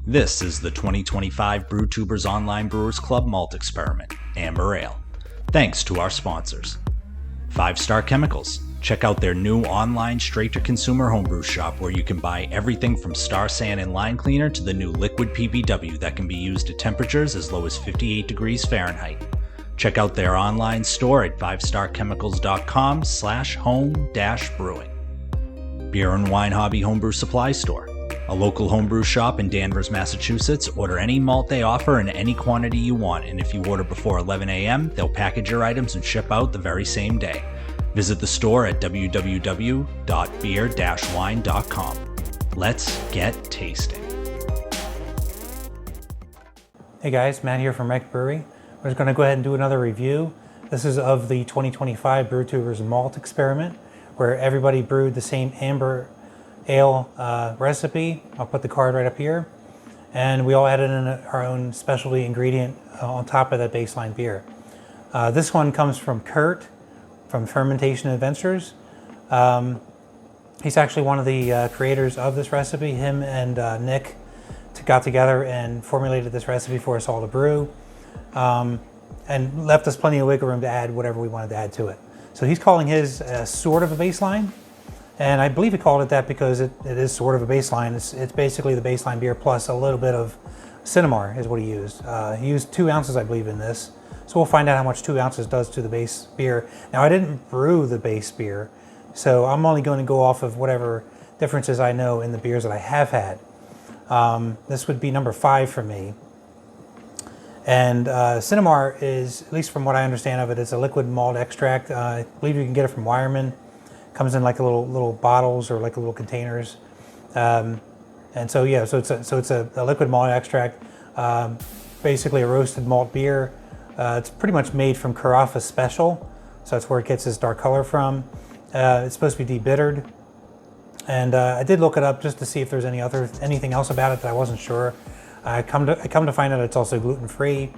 This is the 2025 Brewtubers Online Brewers Club Malt Experiment, Amber Ale. Thanks to our sponsors. 5 Star Chemicals. Check out their new online straight-to-consumer homebrew shop where you can buy everything from Star San and line cleaner to the new liquid PBW that can be used at temperatures as low as 58 degrees Fahrenheit. Check out their online store at 5starchemicals.com/home-brewing. Beer and Wine Hobby Homebrew Supply Store. A local homebrew shop in Danvers, Massachusetts. Order any malt they offer in any quantity you want, and if you order before 11 a.m., they'll package your items and ship out the very same day. Visit the store at www.beer-wine.com. Let's get tasting. Hey guys, Matt here from Mike Brewery. We're just going to go ahead and do another review. This is of the 2025 Brewtubers Malt Experiment, where everybody brewed the same amber ale recipe. I'll put the card right up here. And we all added in our own specialty ingredient on top of that baseline beer. This one comes from Kurt from Fermentation Adventures. He's actually one of the creators of this recipe. Him and Nick got together and formulated this recipe for us all to brew, and left us plenty of wiggle room to add whatever we wanted to add to it. So he's calling his sort of a baseline. And I believe he called it that because it is sort of a baseline. It's basically the baseline beer plus a little bit of Sinamar is what he used. He used 2 ounces, I believe, in this. So we'll find out how much 2 ounces does to the base beer. Now, I didn't brew the base beer, so I'm only going to go off of whatever differences I know in the beers that I have had. This would be number 5 for me. And Sinamar is, at least from what I understand of it, it's a liquid malt extract. I believe you can get it from Weyermann. Comes in like little bottles or like little containers, and so yeah, so it's a liquid malt extract, basically a roasted malt beer. It's pretty much made from Carafa Special, so that's where it gets its dark color from. It's supposed to be debittered, and I did look it up just to see if there's anything else about it that I wasn't sure. I come to find out it's also gluten free.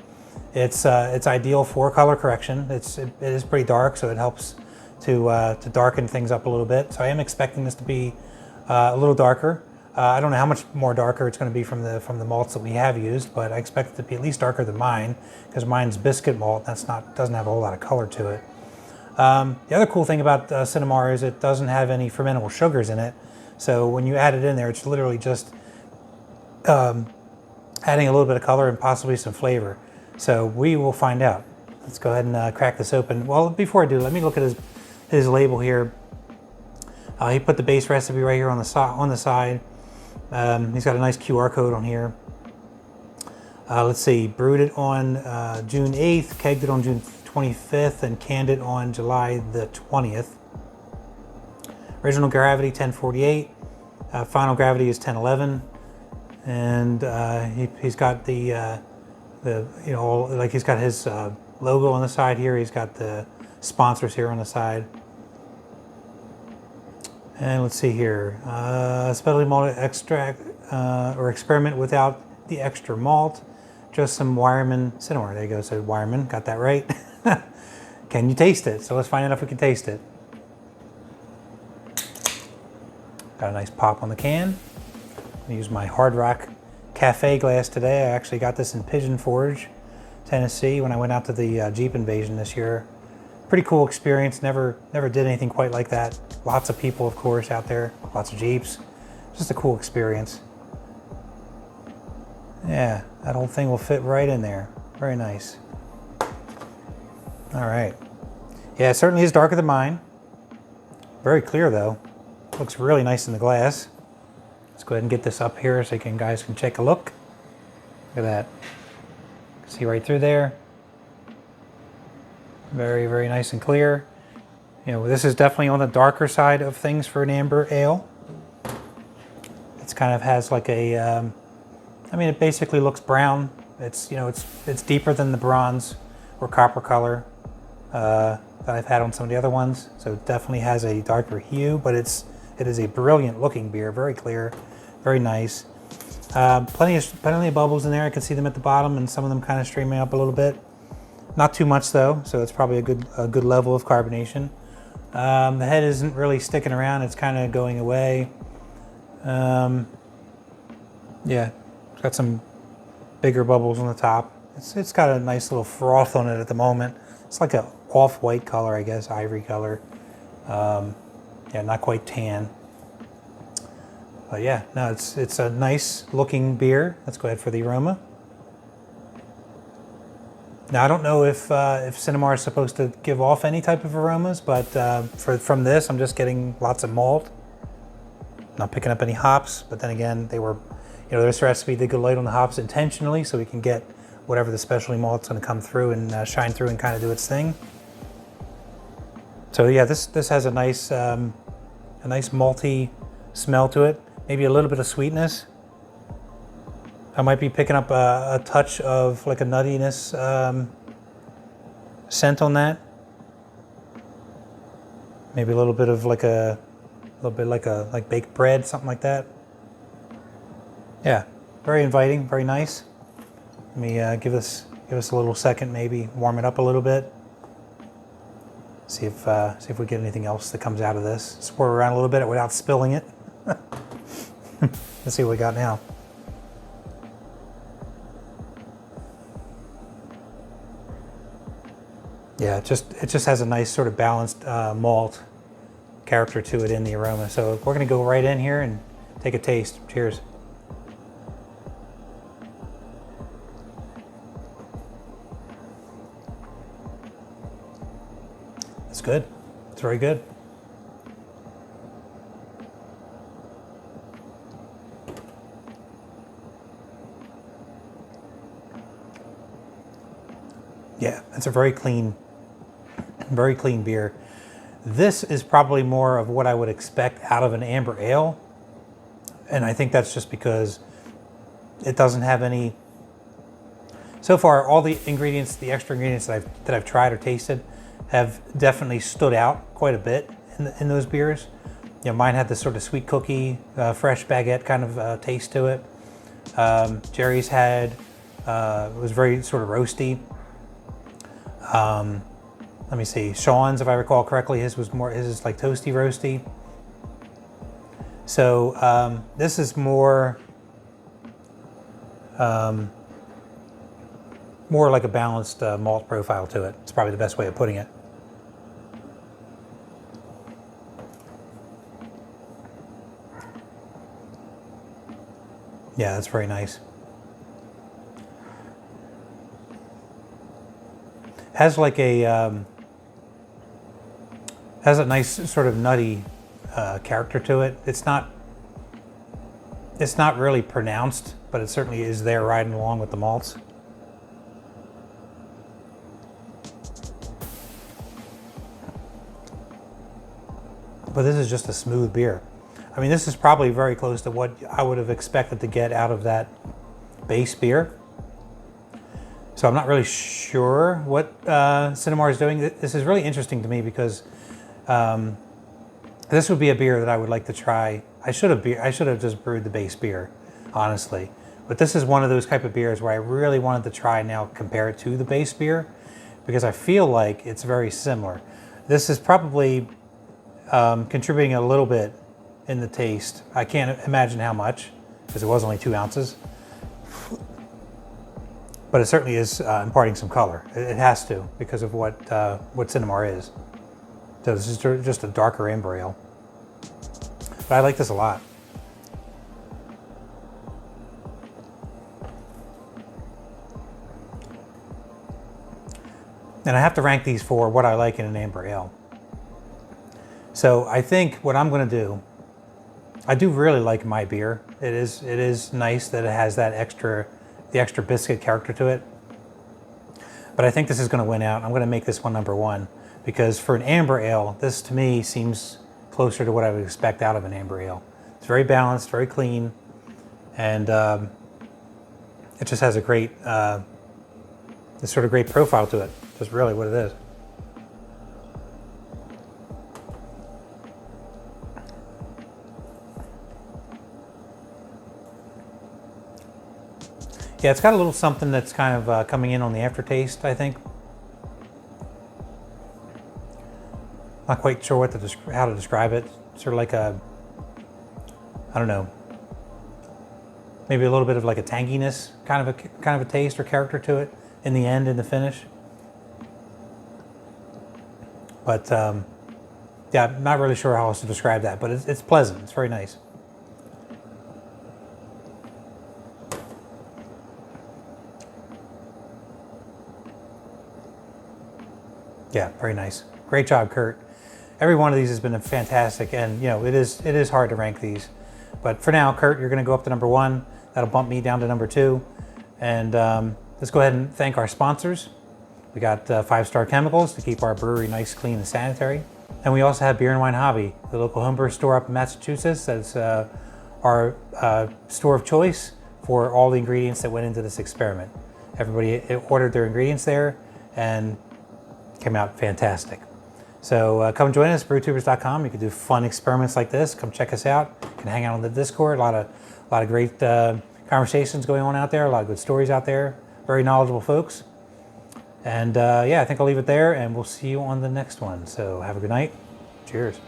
It's ideal for color correction. It is pretty dark, so it helps to darken things up a little bit. So I am expecting this to be a little darker. I don't know how much more darker it's going to be from the malts that we have used, but I expect it to be at least darker than mine because mine's biscuit malt. Doesn't have a whole lot of color to it. The other cool thing about Sinamar is it doesn't have any fermentable sugars in it. So when you add it in there, it's literally just adding a little bit of color and possibly some flavor. So we will find out. Let's go ahead and crack this open. Well, before I do, let me look at his label here. He put the base recipe right here on the side. He's got a nice QR code on here. Let's see, brewed it on June 8th, kegged it on June 25th, and canned it on July the 20th. Original gravity 1048, final gravity is 1011, and he's got the he's got his logo on the side here. He's got the sponsors here on the side. And let's see here. Specialty malted extract or experiment without the extra malt. Just some Weyermann Sinamar. There you go. So Weyermann, got that right. Can you taste it? So let's find out if we can taste it. Got a nice pop on the can. I use my Hard Rock Cafe glass today. I actually got this in Pigeon Forge, Tennessee, when I went out to the Jeep invasion this year. Pretty cool experience. Never did anything quite like that. Lots of people, of course, out there. Lots of Jeeps. Just a cool experience. Yeah, that whole thing will fit right in there. Very nice. All right. Yeah, it certainly is darker than mine. Very clear, though. Looks really nice in the glass. Let's go ahead and get this up here so you guys can take a look. Look at that. See right through there. Very, very nice and clear. You know, this is definitely on the darker side of things for an amber ale. It's kind of has like a, I mean, it basically looks brown. It's deeper than the bronze or copper color that I've had on some of the other ones. So it definitely has a darker hue, but it is a brilliant looking beer. Very clear, very nice. Plenty of bubbles in there. I can see them at the bottom, and some of them kind of streaming up a little bit. Not too much though, so it's probably a good level of carbonation. The head isn't really sticking around; it's kind of going away. Yeah, It's got some bigger bubbles on the top. It's got a nice little froth on it at the moment. It's like a off-white color, I guess, ivory color. Yeah, not quite tan. But yeah, no, it's a nice looking beer. Let's go ahead for the aroma. Now I don't know if Sinamar is supposed to give off any type of aromas, but from this I'm just getting lots of malt. Not picking up any hops, but then again, they were, this recipe they go light on the hops intentionally so we can get whatever the specialty malt's going to come through and shine through and kind of do its thing. So yeah, this has a nice malty smell to it. Maybe a little bit of sweetness. I might be picking up a touch of like a nuttiness scent on that. Maybe a little bit of like like baked bread, something like that. Yeah, very inviting, very nice. Let me give us a little second, maybe warm it up a little bit. See if we get anything else that comes out of this. Swirl around a little bit without spilling it. Let's see what we got now. Yeah, it just has a nice sort of balanced malt character to it in the aroma. So we're gonna go right in here and take a taste. Cheers. It's good. It's very good. Yeah, it's a very clean beer. This is probably more of what I would expect out of an amber ale. And I think that's just because it doesn't have any, so far all the ingredients, the extra ingredients that I've tried or tasted have definitely stood out quite a bit in those beers. Mine had this sort of sweet cookie, fresh baguette kind of taste to it. Jerry's had, it was very sort of roasty. Let me see, Sean's, if I recall correctly, his is like toasty roasty. So this is more like a balanced malt profile to it. It's probably the best way of putting it. Yeah, that's very nice. Has like a has a nice sort of nutty character to it. It's not really pronounced, but it certainly is there riding along with the malts. But this is just a smooth beer. I mean, this is probably very close to what I would have expected to get out of that base beer. So I'm not really sure what Sinamar is doing. This is really interesting to me because this would be a beer that I would like to try. I should have just brewed the base beer, honestly. But this is one of those type of beers where I really wanted to try now compare it to the base beer because I feel like it's very similar. This is probably contributing a little bit in the taste. I can't imagine how much because it was only 2 ounces. But it certainly is imparting some color. It has to because of what Sinamar is. So this is just a darker amber ale. But I like this a lot. And I have to rank these for what I like in an amber ale. So I think what I'm going to do, I do really like my beer. It is nice that it has that the extra biscuit character to it. But I think this is going to win out. I'm going to make this one number 1 because for an amber ale, this to me seems closer to what I would expect out of an amber ale. It's very balanced, very clean, and it just has a great, this sort of great profile to it. That's really what it is. Yeah, it's got a little something that's kind of coming in on the aftertaste, I think. Not quite sure how to describe it. Sort of like a, I don't know, maybe a little bit of like a tanginess kind of a taste or character to it in the end, in the finish. But yeah, I'm not really sure how else to describe that, but it's pleasant. It's very nice. Yeah, very nice. Great job, Kurt. Every one of these has been fantastic, and you know it is hard to rank these. But for now, Kurt, you're going to go up to number 1. That'll bump me down to number 2. And let's go ahead and thank our sponsors. We got 5-Star Chemicals to keep our brewery nice, clean, and sanitary. And we also have Beer and Wine Hobby, the local homebrew store up in Massachusetts. That's our store of choice for all the ingredients that went into this experiment. Everybody ordered their ingredients there and came out fantastic. So come join us, brewtubers.com. You can do fun experiments like this. Come check us out. You can hang out on the Discord. A lot of great conversations going on out there. A lot of good stories out there. Very knowledgeable folks. And yeah, I think I'll leave it there, and we'll see you on the next one. So have a good night. Cheers.